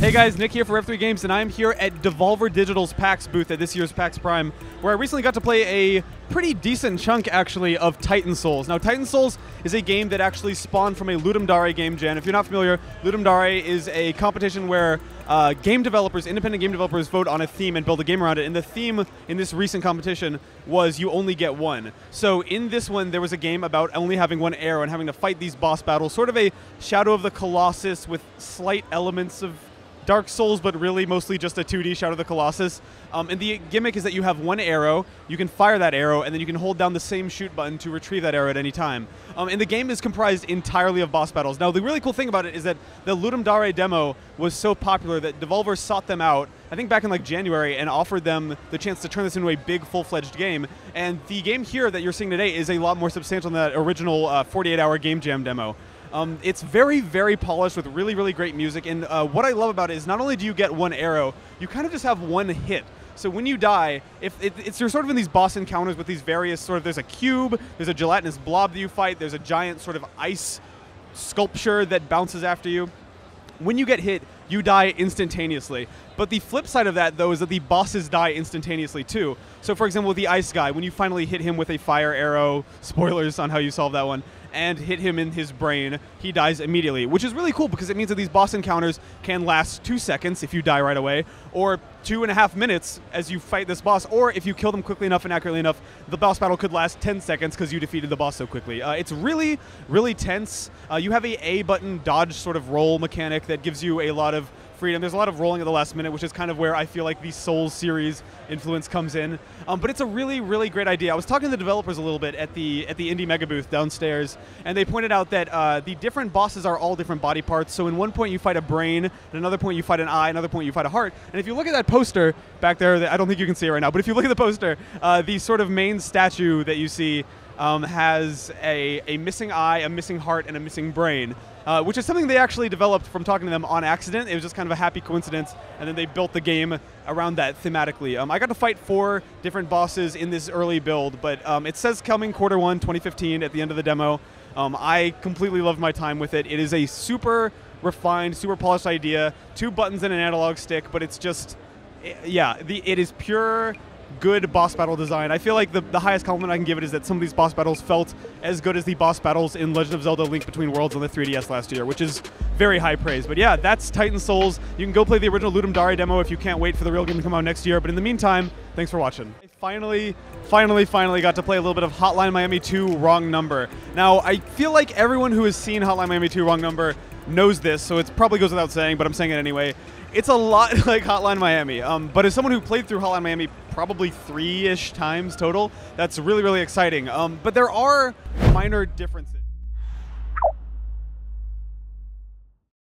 Hey guys, Nick here for Rev3 Games, and I'm here at Devolver Digital's PAX booth at this year's PAX Prime, where I recently got to play a pretty decent chunk, actually, of Titan Souls. Now, Titan Souls is a game that actually spawned from a Ludum Dare game jam. If you're not familiar, Ludum Dare is a competition where game developers, independent game developers, vote on a theme and build a game around it. And the theme in this recent competition was you only get one. So in this one, there was a game about only having one arrow and having to fight these boss battles, sort of a Shadow of the Colossus with slight elements of Dark Souls, but really mostly just a 2D Shadow of the Colossus. And the gimmick is that you have one arrow, you can fire that arrow, and then you can hold down the same shoot button to retrieve that arrow at any time. And the game is comprised entirely of boss battles. Now, the really cool thing about it is that the Ludum Dare demo was so popular that Devolver sought them out, I think back in like January, and offered them the chance to turn this into a big full-fledged game. And the game here that you're seeing today is a lot more substantial than that original 48-hour game jam demo. It's very, very polished with really, really great music, and what I love about it is not only do you get one arrow, you kind of just have one hit. So when you die, you're sort of in these boss encounters with these various there's a cube, there's a gelatinous blob that you fight, there's a giant sort of ice sculpture that bounces after you. When you get hit, you die instantaneously. But the flip side of that, though, is that the bosses die instantaneously, too. So, for example, with the ice guy, when you finally hit him with a fire arrow, spoilers on how you solve that one, and hit him in his brain, he dies immediately, which is really cool because it means that these boss encounters can last 2 seconds if you die right away, or 2.5 minutes as you fight this boss, or if you kill them quickly enough and accurately enough, the boss battle could last 10 seconds because you defeated the boss so quickly. It's really, really tense. You have a A-button dodge sort of roll mechanic that gives you a lot of freedom. There's a lot of rolling at the last minute, which is kind of where I feel like the Souls series influence comes in. But it's a really, really great idea. I was talking to the developers a little bit at the Indie Mega booth downstairs, and they pointed out that the different bosses are all different body parts. So in one point you fight a brain, at another point you fight an eye, another point you fight a heart. And if you look at that poster back there, I don't think you can see it right now, but if you look at the poster, the sort of main statue that you see has a missing eye, a missing heart, and a missing brain, which is something they actually developed from talking to them on accident. It was just kind of a happy coincidence, and then they built the game around that thematically. I got to fight 4 different bosses in this early build, but it says coming Q1 2015 at the end of the demo. I completely loved my time with it. It is a super refined, super polished idea, 2 buttons and an analog stick, but it's just, yeah, it is pure good boss battle design. I feel like the highest compliment I can give it is that some of these boss battles felt as good as the boss battles in Legend of Zelda Link Between Worlds on the 3DS last year, which is very high praise. But yeah, that's Titan Souls. You can go play the original Ludum Dare demo if you can't wait for the real game to come out next year. But in the meantime, thanks for watching. I finally got to play a little bit of Hotline Miami 2 Wrong Number. Now, I feel like everyone who has seen Hotline Miami 2 Wrong Number knows this, so it probably goes without saying, but I'm saying it anyway. It's a lot like Hotline Miami, but as someone who played through Hotline Miami probably 3-ish times total, that's really, really exciting. But there are minor differences.